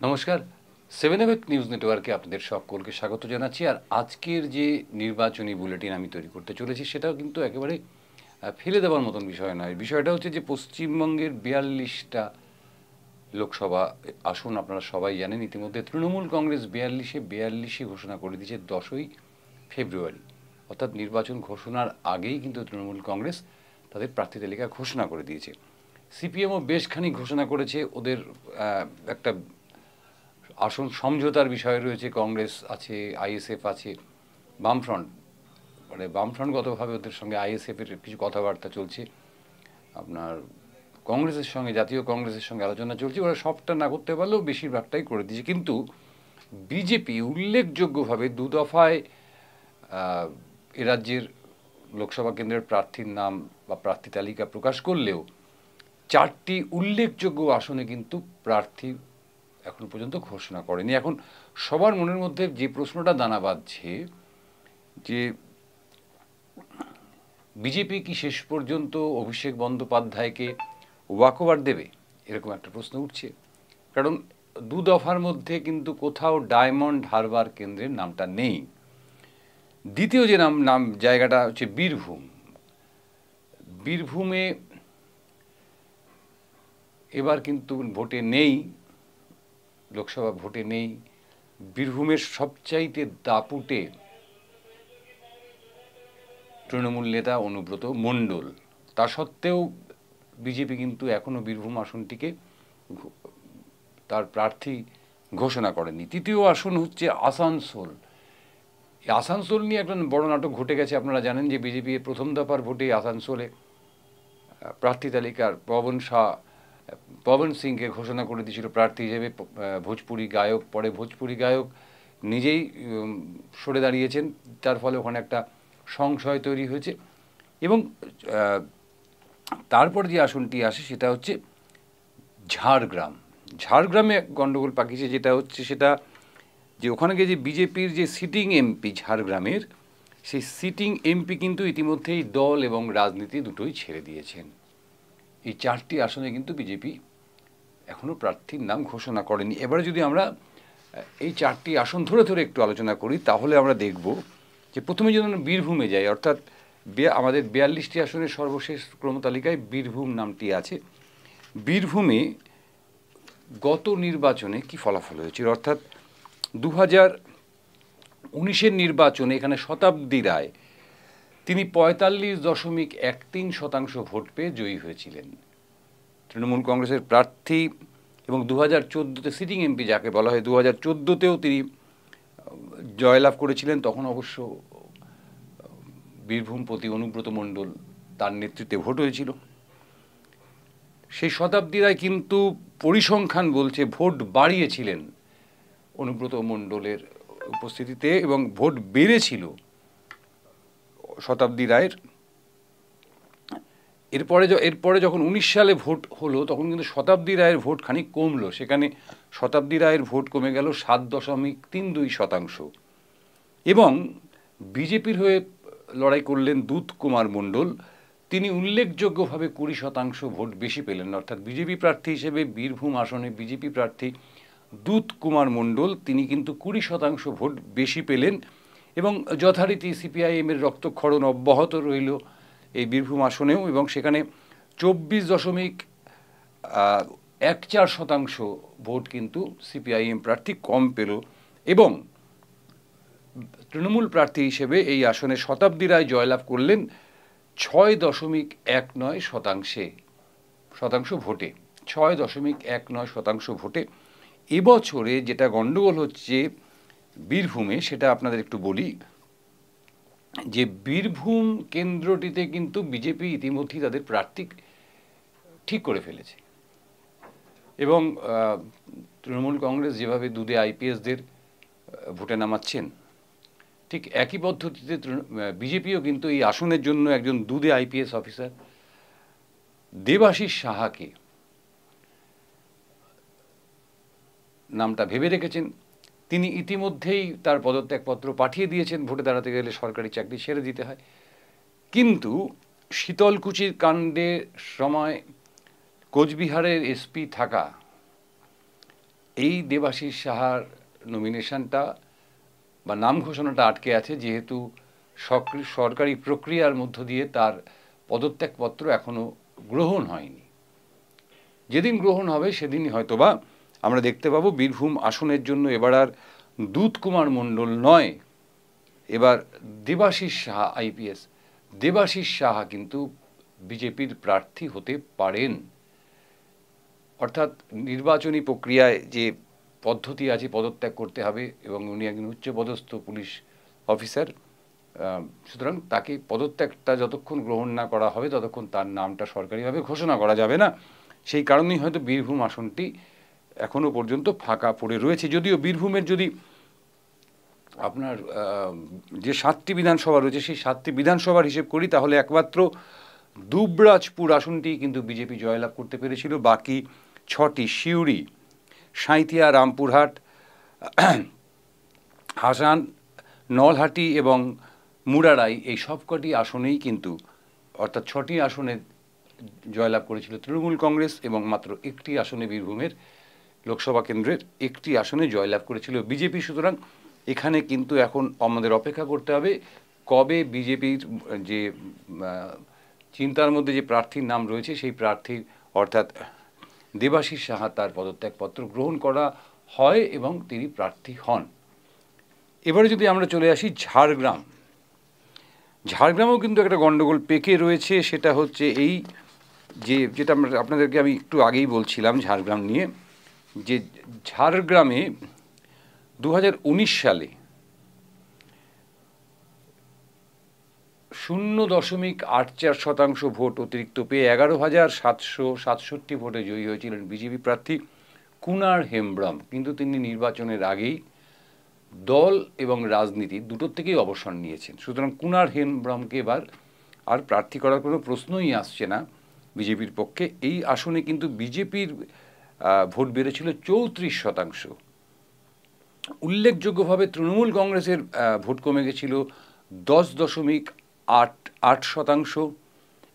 নমস্কার, 7 নিউজ নেটওয়ার্কে আপনাদের সকলকে স্বাগত জানাচ্ছি। আর আজকের যে নির্বাচনী বুলেটিন আমি তৈরি করতে চলেছি সেটাও কিন্তু একেবারে ফেলে দেওয়ার মতন বিষয় নয়। বিষয়টা হচ্ছে যে পশ্চিমবঙ্গের 42টা লোকসভা আসন আপনারা সবাই জানেন। ইতিমধ্যে তৃণমূল কংগ্রেস 42 ঘোষণা করে দিয়েছে 10ই ফেব্রুয়ারি, অর্থাৎ নির্বাচন ঘোষণার আগেই কিন্তু তৃণমূল কংগ্রেস তাদের প্রার্থী তালিকা ঘোষণা করে দিয়েছে। সিপিএমও বেশখানি ঘোষণা করেছে। ওদের একটা আসন সমঝোতার বিষয় রয়েছে। কংগ্রেস আছে, আইএসএফ আছে, বামফ্রন্ট, মানে বামফ্রন্টগতভাবে ওদের সঙ্গে আইএসএফের কিছু কথাবার্তা চলছে। আপনার কংগ্রেসের সঙ্গে, জাতীয় কংগ্রেসের সঙ্গে আলোচনা চলছে। ওরা সবটা না করতে পারলেও বেশিরভাগটাই করে দিয়েছে। কিন্তু বিজেপি উল্লেখযোগ্যভাবে 2 দফায় এ রাজ্যের লোকসভা কেন্দ্রের প্রার্থীর নাম বা প্রার্থী তালিকা প্রকাশ করলেও 4টি উল্লেখযোগ্য আসনে কিন্তু প্রার্থী এখন পর্যন্ত ঘোষণা করেনি। এখন সবার মনের মধ্যে যে প্রশ্নটা দানা বাঁধছে যে বিজেপি কি শেষ পর্যন্ত অভিষেক বন্দ্যোপাধ্যায়কে ওয়াকওভার দেবে, এরকম একটা প্রশ্ন উঠছে। কারণ 2 দফার মধ্যে কিন্তু কোথাও ডায়মন্ড হারবার কেন্দ্রের নামটা নেই। দ্বিতীয় যে নাম জায়গাটা হচ্ছে বীরভূম। বীরভূমে এবার কিন্তু ভোটে নেই, লোকসভা ভোটে নেই। বীরভূমের সবচাইতে দাপুটে তৃণমূল নেতা অনুব্রত মণ্ডল। তা সত্ত্বেও বিজেপি কিন্তু এখনও বীরভূম আসনটিকে তার প্রার্থী ঘোষণা করেনি। তৃতীয় আসন হচ্ছে আসানসোল। আসানসোল নিয়ে একটা বড় নাটক ঘটে গেছে। আপনারা জানেন যে বিজেপি প্রথম দফার ভোটে আসানসোলে প্রার্থী তালিকার পবন সিংকে ঘোষণা করে দিয়েছিল প্রার্থী হিসেবে। ভোজপুরি গায়ক, পরে ভোজপুরি গায়ক নিজেই সরে দাঁড়িয়েছেন। তার ফলে ওখানে একটা সংশয় তৈরি হয়েছে। এবং তারপর যে আসনটি আসে সেটা হচ্ছে ঝাড়গ্রাম। ঝাড়গ্রামে গণ্ডগোল পাকিয়েছে। যেটা হচ্ছে সেটা যে ওখানে গিয়ে যে বিজেপির যে সিটিং এমপি ঝাড়গ্রামের, সেই সিটিং এমপি কিন্তু ইতিমধ্যেই দল এবং রাজনীতি দুটোই ছেড়ে দিয়েছেন। এই 4টি আসনে কিন্তু বিজেপি এখনও প্রার্থীর নাম ঘোষণা করেনি। এবারে যদি আমরা এই 4টি আসন ধরে ধরে একটু আলোচনা করি তাহলে আমরা দেখব যে প্রথমে যদি আমরা বীরভূমে যাই, অর্থাৎ আমাদের 42টি আসনের সর্বশেষ ক্রমতালিকায় বীরভূম নামটি আছে। বীরভূমে গত নির্বাচনে কি ফলাফল হয়েছিল, অর্থাৎ 2019-এর নির্বাচনে এখানে শতাব্দী রায় তিনি 45.13% ভোট পেয়ে জয়ী হয়েছিলেন, তৃণমূল কংগ্রেসের প্রার্থী। এবং 2014-তে সিটিং এমপি যাকে বলা হয়, 2014-তেও তিনি জয়লাভ করেছিলেন। তখন অবশ্য বীরভূম প্রতি অনুব্রত মণ্ডল তার নেতৃত্বে ভোট হয়েছিল। সেই শতাব্দী রায় কিন্তু পরিসংখ্যান বলছে ভোট বাড়িয়েছিলেন অনুব্রত মণ্ডলের উপস্থিতিতে, এবং ভোট বেড়েছিল শতাব্দী রায়ের। এরপরে যখন 19 সালে ভোট হলো তখন কিন্তু শতাব্দী রায়ের ভোট খানিক কমলো। সেখানে শতাব্দী রায়ের ভোট কমে গেল 7.32%। এবং বিজেপির হয়ে লড়াই করলেন দূত কুমার মণ্ডল। তিনি উল্লেখযোগ্যভাবে 20% ভোট বেশি পেলেন। অর্থাৎ বিজেপি প্রার্থী হিসেবে বীরভূম আসনে বিজেপি প্রার্থী দূত কুমার মণ্ডল তিনি কিন্তু 20% ভোট বেশি পেলেন। এবং যথারীতি সিপিআইএমের রক্তক্ষরণ অব্যাহত রইল এই বীরভূম আসনেও, এবং সেখানে 24.14% ভোট কিন্তু সিপিআইএম প্রার্থী কম পেল। এবং তৃণমূল প্রার্থী হিসেবে এই আসনে শতাব্দী রায় জয়লাভ করলেন 6.19% ভোটে। 6.19% ভোটে। এবছরে যেটা গণ্ডগোল হচ্ছে বীরভূমে সেটা আপনাদের একটু বলি, যে বীরভূম কেন্দ্রটিতে কিন্তু বিজেপি ইতিমধ্যেই তাদের প্রার্থী ঠিক করে ফেলেছে। এবং তৃণমূল কংগ্রেস যেভাবে দুধে আইপিএসদের ভোটে নামাচ্ছেন, ঠিক একই পদ্ধতিতে বিজেপিও কিন্তু এই আসনের জন্য একজন দুধে আইপিএস অফিসার দেবাশিস সাহাকে নামটা ভেবে রেখেছেন। তিনি ইতিমধ্যেই তার পদত্যাগপত্র পাঠিয়ে দিয়েছেন। ভোটে দাঁড়াতে গেলে সরকারি চাকরি ছেড়ে দিতে হয়। কিন্তু শীতলকুচির কাণ্ডের সময় কোচবিহারের এসপি থাকা এই দেবাশিস সাহার নমিনেশনটা বা নাম ঘোষণাটা আটকে আছে, যেহেতু সরকারি প্রক্রিয়ার মধ্য দিয়ে তার পদত্যাগপত্র এখনো গ্রহণ হয়নি। যেদিন গ্রহণ হবে সেদিনই হয়তোবা আমরা দেখতে পাবো বীরভূম আসনের জন্য এবার আর দুধ কুমার মণ্ডল নয়, এবার দেবাশিস সাহা আইপিএস দেবাশিস সাহা কিন্তু বিজেপির প্রার্থী হতে পারেন। অর্থাৎ নির্বাচনী প্রক্রিয়ায় যে পদ্ধতি আছে, পদত্যাগ করতে হবে এবং উনি একজন উচ্চপদস্থ পুলিশ অফিসার, সুতরাং তাকে পদত্যাগটা যতক্ষণ গ্রহণ না করা হবে ততক্ষণ তার নামটা সরকারিভাবে ঘোষণা করা যাবে না। সেই কারণেই হয়তো বীরভূম আসনটি এখনো পর্যন্ত ফাঁকা পড়ে রয়েছে। যদিও বীরভূমের যদি আপনার যে 7টি বিধানসভা রয়েছে সেই 7টি বিধানসভার হিসেব করি তাহলে একমাত্র দুবরাজপুর আসনটি কিন্তু বিজেপি জয়লাভ করতে পেরেছিল। বাকি 6টি সিউড়ি, সাঁইথিয়া, রামপুরহাট, হাসান, নলহাটি এবং মুরারাই, এই সবকটি আসনেই কিন্তু অর্থাৎ 6টি আসনে জয়লাভ করেছিল তৃণমূল কংগ্রেস এবং মাত্র একটি আসনে বীরভূমের লোকসভা কেন্দ্রের একটি আসনে জয়লাভ করেছিল বিজেপি। সুতরাং এখানে কিন্তু এখন আমাদের অপেক্ষা করতে হবে কবে বিজেপির যে চিন্তার মধ্যে যে প্রার্থীর নাম রয়েছে সেই প্রার্থীর অর্থাৎ দেবাশিস সাহা তার পদত্যাগপত্র গ্রহণ করা হয় এবং তিনি প্রার্থী হন। এবারে যদি আমরা চলে আসি ঝাড়গ্রামেও কিন্তু একটা গণ্ডগোল পেকে রয়েছে। সেটা হচ্ছে এই যেটা আপনাদেরকে আমি একটু আগেই বলছিলাম ঝাড়গ্রাম নিয়ে, যে ঝাড়গ্রামে 2019 সালে 0.84% ভোট অতিরিক্ত পেয়ে 11,767 ভোটে জয়ী হয়েছিলেন বিজেপি প্রার্থী কুনার হেমব্রম। কিন্তু তিনি নির্বাচনের আগেই দল এবং রাজনীতি দুটোর থেকেই অবসর নিয়েছেন। সুতরাং কুনার হেমব্রমকে এবার আর প্রার্থী করার কোনো প্রশ্নই আসছে না বিজেপির পক্ষে। এই আসনে কিন্তু বিজেপির ভোট বেড়েছিল 34%। উল্লেখযোগ্যভাবে তৃণমূল কংগ্রেসের ভোট কমে গেছিল 10.88%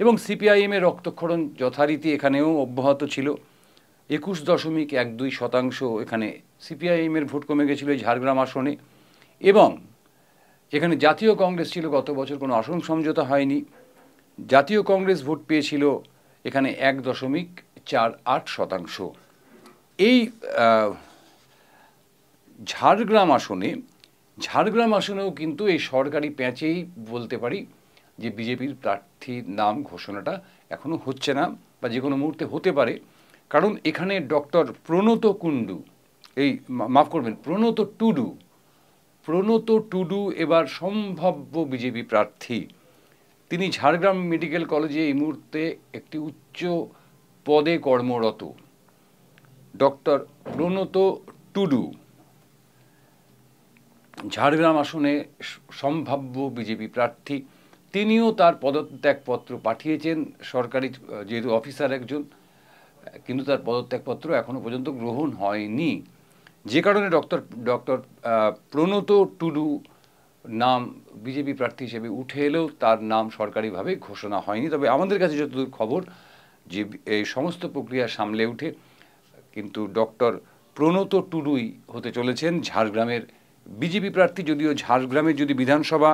এবং সিপিআইএমের রক্তক্ষরণ যথারীতি এখানেও অব্যাহত ছিল। 21.12% এখানে সিপিআইএমের ভোট কমে গেছিল এই ঝাড়গ্রাম আসনে। এবং এখানে জাতীয় কংগ্রেস ছিল, গত বছর কোনো আসন সমঝোতা হয়নি, জাতীয় কংগ্রেস ভোট পেয়েছিল এখানে 1.48%। এই ঝাড়গ্রাম আসনেও কিন্তু এই সরকারি প্যাঁচেই বলতে পারি যে বিজেপির প্রার্থীর নাম ঘোষণাটা এখনো হচ্ছে না বা যে কোনো মুহূর্তে হতে পারে। কারণ এখানে ডক্টর প্রণত টুডু এবার সম্ভাব্য বিজেপি প্রার্থী। তিনি ঝাড়গ্রাম মেডিকেল কলেজে এই মুহূর্তে একটি উচ্চ পদে কর্মরত। ডক্টর প্রণত টুডু ঝাড়গ্রাম আসনে সম্ভাব্য বিজেপি প্রার্থী। তিনিও তার পদত্যাগপত্র পাঠিয়েছেন, সরকারি যেহেতু অফিসার একজন, কিন্তু তার পদত্যাগপত্র এখনো পর্যন্ত গ্রহণ হয়নি। যে কারণে ডক্টর প্রণত টুডু নাম বিজেপি প্রার্থী হিসেবে উঠে এলেও তার নাম সরকারিভাবে ঘোষণা হয়নি। তবে আমাদের কাছে যতদূর খবর যে এই সমস্ত প্রক্রিয়া সামলে উঠে কিন্তু ডক্টর প্রণত টুডুই হতে চলেছেন ঝাড়গ্রামের বিজেপি প্রার্থী। যদিও ঝাড়গ্রামের যদি বিধানসভা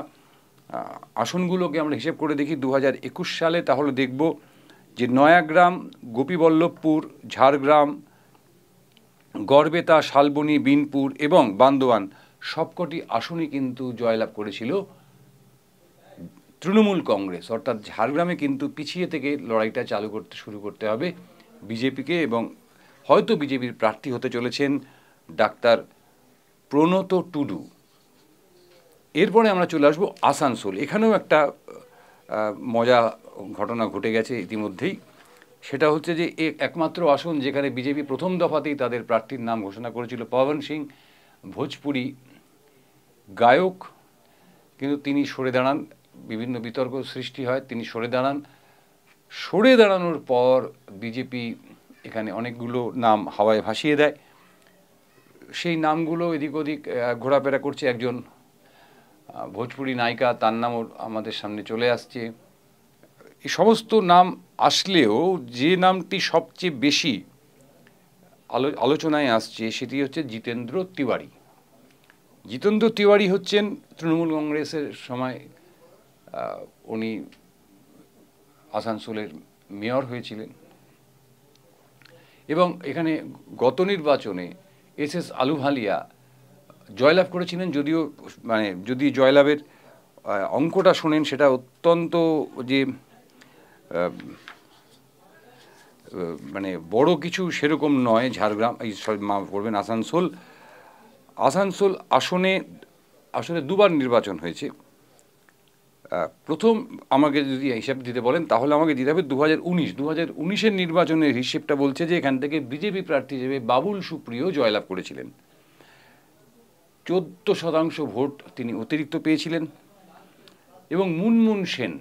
আসনগুলোকে আমরা হিসেব করে দেখি 2021 সালে, তাহলে দেখব যে নয়াগ্রাম, গোপীবল্লভপুর, ঝাড়গ্রাম, গড়বেতা, শালবনী, বিনপুর এবং বান্দোয়ান সবকটি আসনই কিন্তু জয়লাভ করেছিল তৃণমূল কংগ্রেস। অর্থাৎ ঝাড়গ্রামে কিন্তু পিছিয়ে থেকে লড়াইটা শুরু করতে হবে বিজেপিকে এবং হয়তো বিজেপির প্রার্থী হতে চলেছেন ডাক্তার প্রণত টুডু। এরপরে আমরা চলে আসবো আসানসোল। এখানেও একটা মজা ঘটনা ঘটে গেছে ইতিমধ্যেই। সেটা হচ্ছে যে একমাত্র আসন যেখানে বিজেপি প্রথম দফাতেই তাদের প্রার্থীর নাম ঘোষণা করেছিল পবন সিং, ভোজপুরি গায়ক, কিন্তু তিনি সরে দাঁড়ান, বিভিন্ন বিতর্ক সৃষ্টি হয়, তিনি সরে দাঁড়ানোর পর বিজেপি এখানে অনেকগুলো নাম হাওয়ায় ভাসিয়ে দেয়। সেই নামগুলো এদিক ওদিক ঘোরাফেরা করছে। একজন ভোজপুরি নায়িকা, তার নামও আমাদের সামনে চলে আসছে। এই সমস্ত নাম আসলেও যে নামটি সবচেয়ে বেশি আলোচনায় আসছে সেটি হচ্ছে জিতেন্দ্র তিওয়ারি। জিতেন্দ্র তিওয়ারি হচ্ছেন তৃণমূল কংগ্রেসের সময় উনি আসানসোলের মেয়র হয়েছিলেন এবং এখানে গত নির্বাচনে এস আলুভালিয়া জয়লাভ করেছিলেন। যদিও যদি জয়লাভের অঙ্কটা শোনেন সেটা অত্যন্ত যে বড় কিছু সেরকম নয়। ঝাড়গ্রাম করবেন আসানসোল আসনে দুবার নির্বাচন হয়েছে। প্রথম আমাকে যদি হিসাব দিতে বলেন তাহলে আমাকে দিতে হবে 2019 নির্বাচনের হিসেবটা বলছে যে এখান থেকে বিজেপি প্রার্থী হিসেবে বাবুল সুপ্রিয় জয়লাভ করেছিলেন। 14% ভোট তিনি অতিরিক্ত পেয়েছিলেন এবং মুনমুন সেন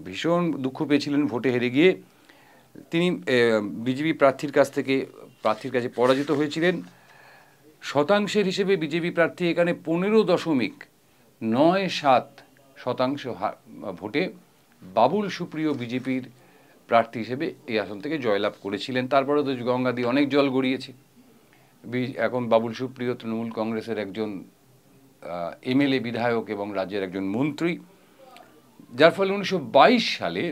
ভীষণ দুঃখ পেয়েছিলেন ভোটে হেরে গিয়ে। তিনি বিজেপি প্রার্থীর কাছে পরাজিত হয়েছিলেন। শতাংশের হিসেবে বিজেপি প্রার্থী এখানে 15.97% ভোটে বাবুল সুপ্রিয় বিজেপির প্রার্থী হিসেবে এই আসন থেকে জয়লাভ করেছিলেন। তারপরে তো গঙ্গা দিয়ে অনেক জল গড়িয়েছে। এখন বাবুল সুপ্রিয় তৃণমূল কংগ্রেসের একজন এমএলএ, বিধায়ক এবং রাজ্যের একজন মন্ত্রী, যার ফলে 1922 সালে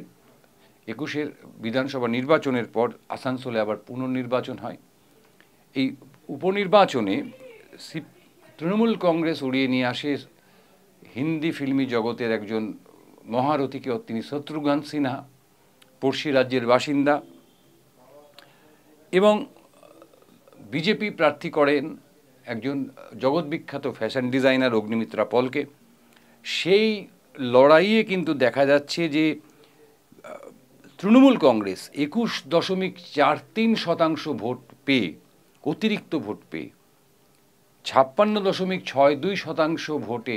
21 বিধানসভা নির্বাচনের পর আসানসোলে আবার পুনর্নির্বাচন হয়। এই উপনির্বাচনে তৃণমূল কংগ্রেস উড়িয়ে নিয়ে আসে হিন্দি ফিল্মি জগতের একজন মহারথীকে। তিনি শত্রুঘ্ন সিনহা, পড়শি রাজ্যের বাসিন্দা, এবং বিজেপি প্রার্থী করেন একজন জগৎবিখ্যাত ফ্যাশন ডিজাইনার অগ্নিমিত্রা পলকে। সেই লড়াইয়ে কিন্তু দেখা যাচ্ছে যে তৃণমূল কংগ্রেস 21.43% ভোট পেয়ে, অতিরিক্ত ভোট পেয়ে 56.62% ভোটে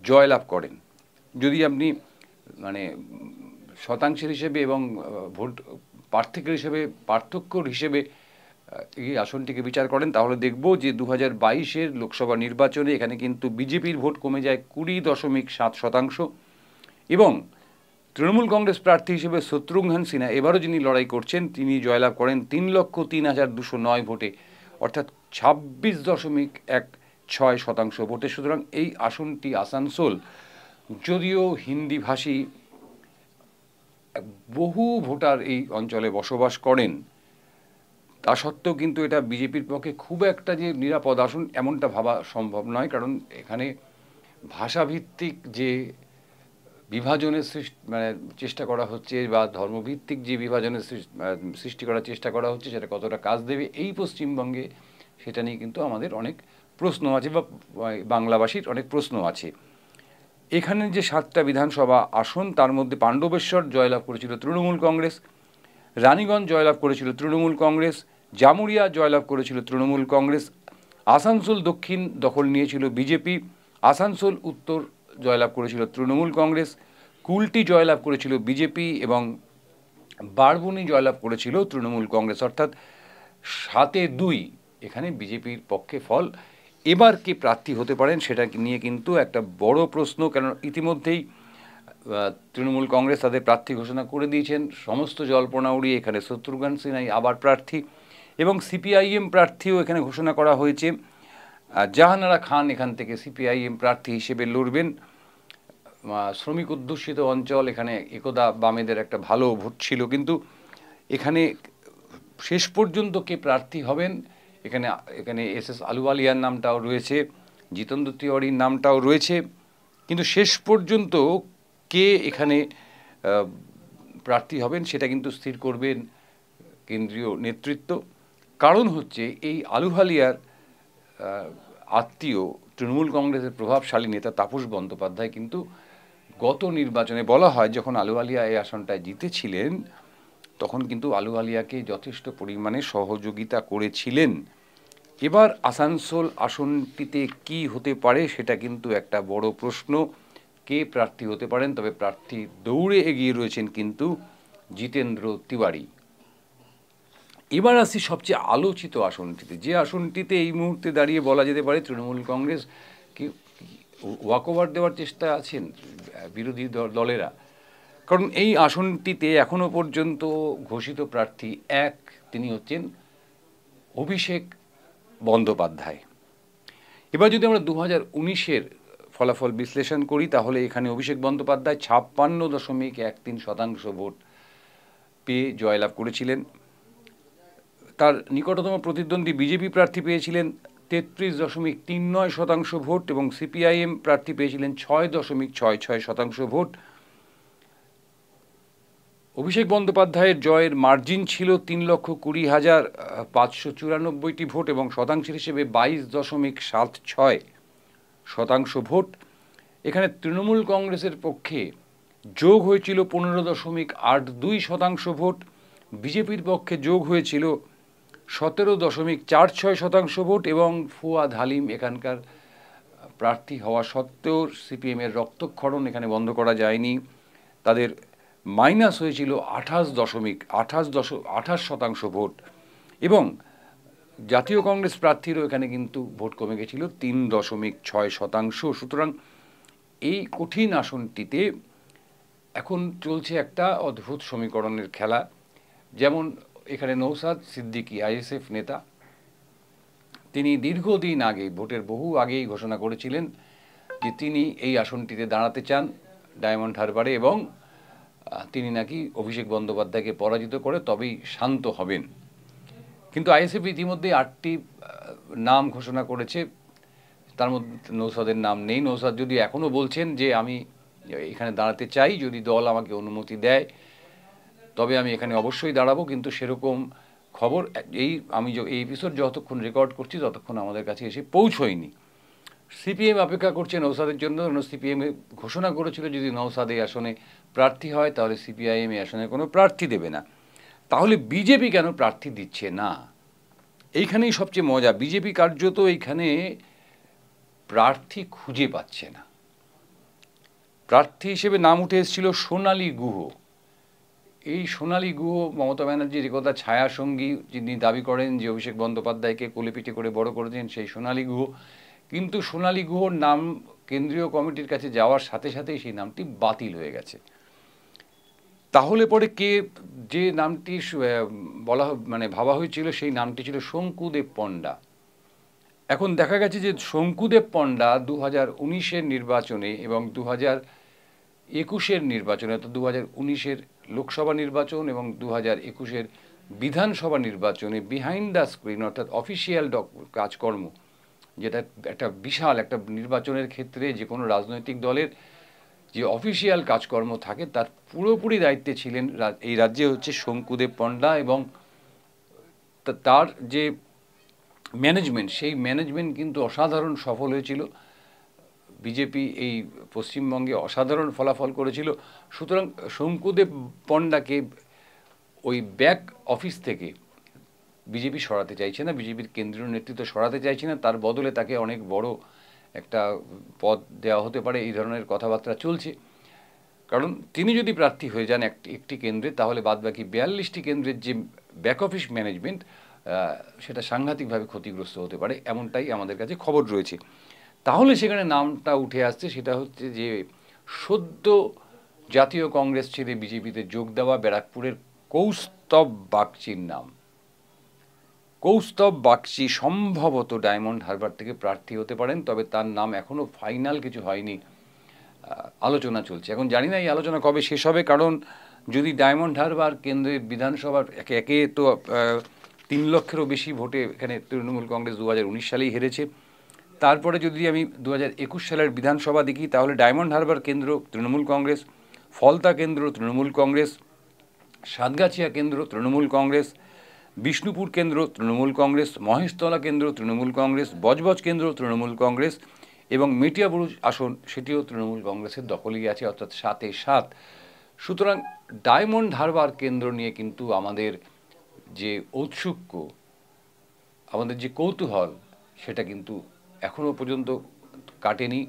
জয়লাভ করেন। যদি আপনি শতাংশের হিসেবে এবং ভোট পার্থক্যর হিসেবে এই আসনটিকে বিচার করেন তাহলে দেখব যে 2022 লোকসভা নির্বাচনে এখানে কিন্তু বিজেপির ভোট কমে যায় 20.7% এবং তৃণমূল কংগ্রেস প্রার্থী হিসেবে শত্রুঘ্ন সিনহা এবারও যিনি লড়াই করছেন তিনি জয়লাভ করেন 3,03,209 ভোটে, অর্থাৎ 26.16% ভোটে। সুতরাং এই আসনটি আসানসোল, যদিও হিন্দিভাষী বহু ভোটার এই অঞ্চলে বসবাস করেন, তা সত্ত্বেও কিন্তু এটা বিজেপির পক্ষে খুব একটা যে নিরাপদ আসন এমনটা ভাবা সম্ভব নয়। কারণ এখানে ভাষাভিত্তিক যে বিভাজনের চেষ্টা করা হচ্ছে বা ধর্মভিত্তিক যে বিভাজনের সৃষ্টি করার চেষ্টা করা হচ্ছে সেটা কতটা কাজ দেবে এই পশ্চিমবঙ্গে, সেটা নিয়ে কিন্তু আমাদের অনেক প্রশ্ন আছে বা বাংলাভাষীর অনেক প্রশ্ন আছে। এখানে যে 7টা বিধানসভা আসন তার মধ্যে পাণ্ডবেশ্বর জয়লাভ করেছিল তৃণমূল কংগ্রেস, রানীগঞ্জ জয়লাভ করেছিল তৃণমূল কংগ্রেস, জামুরিয়া জয়লাভ করেছিল তৃণমূল কংগ্রেস, আসানসোল দক্ষিণ দখল নিয়েছিল বিজেপি, আসানসোল উত্তর জয়লাভ করেছিল তৃণমূল কংগ্রেস, কুলটি জয়লাভ করেছিল বিজেপি এবং বারবুনি জয়লাভ করেছিল তৃণমূল কংগ্রেস। অর্থাৎ 7-2 এখানে বিজেপির পক্ষে ফল। এবার কে প্রার্থী হতে পারেন সেটা নিয়ে কিন্তু একটা বড় প্রশ্ন, কারণ ইতিমধ্যেই তৃণমূল কংগ্রেস তাদের প্রার্থী ঘোষণা করে দিয়েছেন। সমস্ত জল্পনা উড়িয়ে এখানে শত্রুঘ্ন সিনহাই আবার প্রার্থী এবং সিপিআইএম প্রার্থীও এখানে ঘোষণা করা হয়েছে। জাহানারা খান এখান থেকে সিপিআইএম প্রার্থী হিসেবে লড়বেন। শ্রমিক অধ্যুষিত অঞ্চল, এখানে একদা বামেদের একটা ভালো ভোট ছিল, কিন্তু এখানে শেষ পর্যন্ত কে প্রার্থী হবেন, এখানে এস আলুওয়ালিয়ার নামটাও রয়েছে, জিতেন্দ্র তিওয়ারির নামটাও রয়েছে, কিন্তু শেষ পর্যন্ত কে এখানে প্রার্থী হবেন সেটা কিন্তু স্থির করবেন কেন্দ্রীয় নেতৃত্ব। কারণ হচ্ছে এই আলুওয়ালিয়ার আত্মীয় তৃণমূল কংগ্রেসের প্রভাবশালী নেতা তাপস বন্দ্যোপাধ্যায় কিন্তু গত নির্বাচনে বলা হয় যখন আলুওয়ালিয়া এই আসনটায় জিতেছিলেন তখন কিন্তু আলুওয়ালিয়াকে যথেষ্ট পরিমাণে সহযোগিতা করেছিলেন। এবার আসানসোল আসনটিতে কি হতে পারে সেটা কিন্তু একটা বড় প্রশ্ন, কে প্রার্থী হতে পারেন। তবে প্রার্থী দৌড়ে এগিয়ে রয়েছেন কিন্তু জিতেন্দ্র তিওয়ারি। এবার আসছি সবচেয়ে আলোচিত আসনটিতে, যে আসনটিতে এই মুহূর্তে দাঁড়িয়ে বলা যেতে পারে তৃণমূল কংগ্রেস কি ওয়াকওভার দেওয়ার চেষ্টা আছেন বিরোধী দলেরা। কারণ এই আসনটিতে এখনো পর্যন্ত ঘোষিত প্রার্থী তিনি হচ্ছেন অভিষেক বন্দ্যোপাধ্যায়। এবার যদি আমরা 2019-এর ফলাফল বিশ্লেষণ করি তাহলে এখানে অভিষেক বন্দ্যোপাধ্যায় 56.13% ভোট পেয়ে জয়লাভ করেছিলেন। তার নিকটতম প্রতিদ্বন্দ্বী বিজেপি প্রার্থী পেয়েছিলেন 33.39% ভোট এবং সিপিআইএম প্রার্থী পেয়েছিলেন 6.66% ভোট। অভিষেক বন্দ্যোপাধ্যায়ের জয়ের মার্জিন ছিল 3,20,594টি ভোট এবং শতাংশের হিসেবে 22.76% ভোট। এখানে তৃণমূল কংগ্রেসের পক্ষে যোগ হয়েছিল 15.82% ভোট, বিজেপির পক্ষে যোগ হয়েছিল 17.46% ভোট এবং ফুয়াদ হালিম এখানকার প্রার্থী হওয়া সত্ত্বেও সিপিএমের রক্তক্ষরণ এখানে বন্ধ করা যায়নি, তাদের মাইনাস হয়েছিল 28.28% ভোট এবং জাতীয় কংগ্রেস প্রার্থীরও এখানে কিন্তু ভোট কমে গেছিল 3.6%। সুতরাং এই কঠিন আসনটিতে এখন চলছে একটা অদ্ভুত সমীকরণের খেলা। যেমন এখানে নওশাদ সিদ্দিকী আইএসএফ নেতা, তিনি দীর্ঘদিন আগে ভোটের বহু আগেই ঘোষণা করেছিলেন যে তিনি এই আসনটিতে দাঁড়াতে চান ডায়মন্ড হারবারে এবং তিনি নাকি অভিষেক বন্দ্যোপাধ্যায়কে পরাজিত করে তবেই শান্ত হবেন। কিন্তু আইএসএফ ইতিমধ্যে 8টি নাম ঘোষণা করেছে, তার মধ্যে নওশাদের নাম নেই। নওশাদ যদি এখনও বলছেন যে আমি এখানে দাঁড়াতে চাই, যদি দল আমাকে অনুমতি দেয় তবে আমি এখানে অবশ্যই দাঁড়াবো, কিন্তু সেরকম খবর আমি এই এপিসোড যতক্ষণ রেকর্ড করছি ততক্ষণ আমাদের কাছে এসে পৌঁছয়নি। সিপিএম অপেক্ষা করছে নওশাদের জন্য। সিপিএম ঘোষণা করেছিল যদি নওশাদ এই আসনে প্রার্থী হয় তাহলে সিপিআইএম এই আসনে কোনো প্রার্থী দেবে না। তাহলে বিজেপি কেন প্রার্থী দিচ্ছে না? এইখানেই সবচেয়ে মজা। বিজেপি কার্যত এইখানে প্রার্থী খুঁজে পাচ্ছে না। প্রার্থী হিসেবে নাম উঠে এসেছিল সোনালী গুহ। এই সোনালী গুহ মমতা ব্যানার্জির একদা ছায়া সঙ্গী, যিনি দাবি করেন যে অভিষেক বন্দ্যোপাধ্যায়কে কোলেপিঠে করে বড় করেছেন, সেই সোনালী গুহ। কিন্তু সোনালী গুহর নাম কেন্দ্রীয় কমিটির কাছে যাওয়ার সাথে সাথেই সেই নামটি বাতিল হয়ে গেছে। তাহলে পরে যে নামটি ভাবা হয়েছিল সেই নামটি ছিল শঙ্কুদেব পণ্ডা। এখন দেখা গেছে যে শঙ্কুদেব পণ্ডা 2019-এর নির্বাচনে এবং 2021-এর নির্বাচনে, অর্থাৎ 2019-এর লোকসভা নির্বাচন এবং 2021-এর বিধানসভা নির্বাচনে বিহাইন্ড দ্য স্ক্রিন অর্থাৎ অফিসিয়াল কাজকর্ম, যেটা একটা বিশাল একটা নির্বাচনের ক্ষেত্রে যে কোনো রাজনৈতিক দলের যে অফিসিয়াল কাজকর্ম থাকে তার পুরোপুরি দায়িত্বে ছিলেন এই রাজ্যে হচ্ছে শঙ্কুদেব পণ্ডা এবং তার যে ম্যানেজমেন্ট, সেই ম্যানেজমেন্ট কিন্তু অসাধারণ সফল হয়েছিল। বিজেপি এই পশ্চিমবঙ্গে অসাধারণ ফলাফল করেছিল। সুতরাং শঙ্কুদেব পণ্ডাকে ওই ব্যাক অফিস থেকে বিজেপি সরাতে চাইছে না, বিজেপির কেন্দ্রীয় নেতৃত্ব সরাতে চাইছে না। তার বদলে তাকে অনেক বড় একটা পদ দেওয়া হতে পারে, এই ধরনের কথাবার্তা চলছে। কারণ তিনি যদি প্রার্থী হয়ে যান একটি কেন্দ্রে, তাহলে বাদবাকি 42টি কেন্দ্রের যে ব্যাক অফিস ম্যানেজমেন্ট সেটা সাংঘাতিকভাবে ক্ষতিগ্রস্ত হতে পারে, এমনটাই আমাদের কাছে খবর রয়েছে। তাহলে সেখানে নামটা উঠে আসছে, সেটা হচ্ছে যে সদ্য জাতীয় কংগ্রেস ছেড়ে বিজেপিতে যোগ দেওয়া ব্যারাকপুরের কৌস্তব বাগচির নাম। কৌস্তব বাগচি সম্ভবত ডায়মন্ড হারবার থেকে প্রার্থী হতে পারেন, তবে তার নাম এখনও ফাইনাল কিছু হয়নি, আলোচনা চলছে। এখন জানি না এই আলোচনা কবে শেষ হবে, কারণ যদি ডায়মন্ড হারবার কেন্দ্রের বিধানসভার একে তো 3 লক্ষেরও বেশি ভোটে এখানে তৃণমূল কংগ্রেস 2019 সালেই হেরেছে। তারপরে যদি আমি 2021 সালের বিধানসভা দেখি তাহলে ডায়মন্ড হারবার কেন্দ্র তৃণমূল কংগ্রেস, ফলতা কেন্দ্র তৃণমূল কংগ্রেস, সাতগাছিয়া কেন্দ্র তৃণমূল কংগ্রেস, বিষ্ণুপুর কেন্দ্র তৃণমূল কংগ্রেস, মহেশতলা কেন্দ্র তৃণমূল কংগ্রেস, বজবজ কেন্দ্র তৃণমূল কংগ্রেস এবং মেটিয়াবুরুজ আসন সেটিও তৃণমূল কংগ্রেসের দখলেই আছে, অর্থাৎ 7-এ 7। সুতরাং ডায়মন্ড হারবার কেন্দ্র নিয়ে কিন্তু আমাদের যে ঔৎসুক্য, আমাদের যে কৌতূহল, সেটা কিন্তু এখনও পর্যন্ত কাটেনি।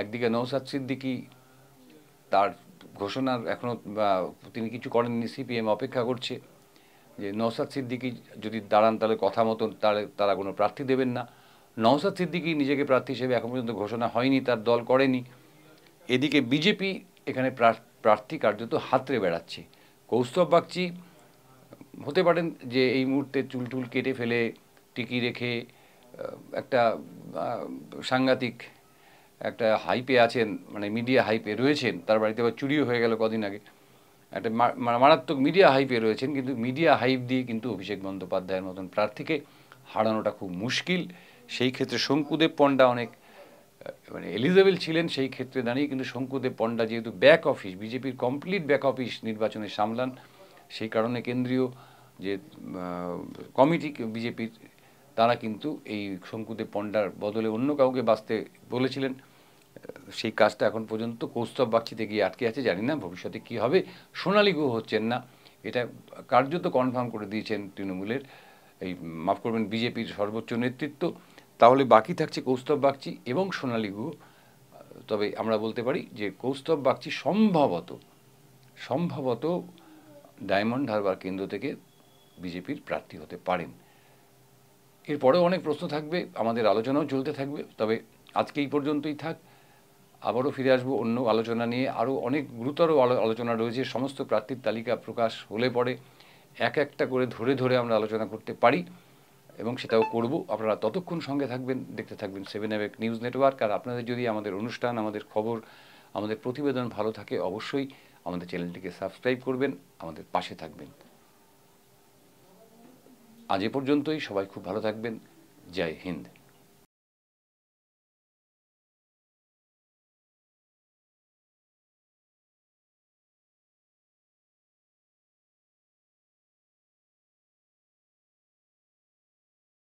একদিকে নওশাদ সিদ্দিকী, তার ঘোষণার এখনও তিনি কিছু করেননি, সিপিএম অপেক্ষা করছে যে নওশাদ সিদ্দিকী যদি দাঁড়ান তাহলে কথা মতন তারা কোনো প্রার্থী দেবেন না। নওশাদ সিদ্দিকী নিজেকে প্রার্থী হিসেবে এখন পর্যন্ত ঘোষণা হয়নি, তার দল করেনি। এদিকে বিজেপি এখানে প্রার্থী কার্যত হাতড়ে বেড়াচ্ছে। কৌস্তব বাগচি হতে পারেন যে এই মুহূর্তে চুল টুল কেটে ফেলে টিকি রেখে একটা সাংঘাতিক একটা হাইপে আছেন, মানে মিডিয়া হাইপে রয়েছেন, তার বাড়িতে আবার চুরিও হয়ে গেল কদিন আগে, একটা মারাত্মক মিডিয়া হাইপে রয়েছেন, কিন্তু মিডিয়া হাইপ দিয়ে কিন্তু অভিষেক বন্দ্যোপাধ্যায়ের মতন প্রার্থীকে হারানোটা খুব মুশকিল। সেই ক্ষেত্রে শঙ্কুদেব পণ্ডা অনেক মানে এলিজেবল ছিলেন, সেই ক্ষেত্রে দাঁড়িয়ে কিন্তু শঙ্কুদেব পণ্ডা যেহেতু ব্যাক অফিস, বিজেপির কমপ্লিট ব্যাক অফিস নির্বাচনে সামলান, সেই কারণে কেন্দ্রীয় যে কমিটি বিজেপির, তারা কিন্তু এই শঙ্কুদেব পণ্ডার বদলে অন্য কাউকে বাঁচতে বলেছিলেন। সেই কাজটা এখন পর্যন্ত কৌস্তব বাগচিতে গিয়ে আটকে আছে, জানি না ভবিষ্যতে কী হবে। সোনালী গুহ হচ্ছেন না, এটা কার্যত কনফার্ম করে দিয়েছেন তৃণমূলের, এই মাফ করবেন বিজেপির সর্বোচ্চ নেতৃত্ব। তাহলে বাকি থাকছে কৌস্তব বাগচি এবং সোনালী গুহ। তবে আমরা বলতে পারি যে কৌস্তব বাগচি সম্ভবত ডায়মন্ড হারবার কেন্দ্র থেকে বিজেপির প্রার্থী হতে পারেন। এরপরেও অনেক প্রশ্ন থাকবে, আমাদের আলোচনাও চলতে থাকবে, তবে আজকে এই পর্যন্তই থাক। আবারও ফিরে আসবো অন্য আলোচনা নিয়ে, আরও অনেক গুরুতর আলোচনা রয়েছে। সমস্ত প্রার্থীর তালিকা প্রকাশ হলে পরে এক একটা করে ধরে ধরে আমরা আলোচনা করতে পারি, এবং সেটাও করব। আপনারা ততক্ষণ সঙ্গে থাকবেন, দেখতে থাকবেন 7 নিউজ নেটওয়ার্ক। আর আপনাদের যদি আমাদের অনুষ্ঠান, আমাদের খবর, আমাদের প্রতিবেদন ভালো থাকে, অবশ্যই আমাদের চ্যানেলটিকে সাবস্ক্রাইব করবেন, আমাদের পাশে থাকবেন। আজ এ পর্যন্তই, সবাই খুব ভালো থাকবেন। জয় হিন্দ।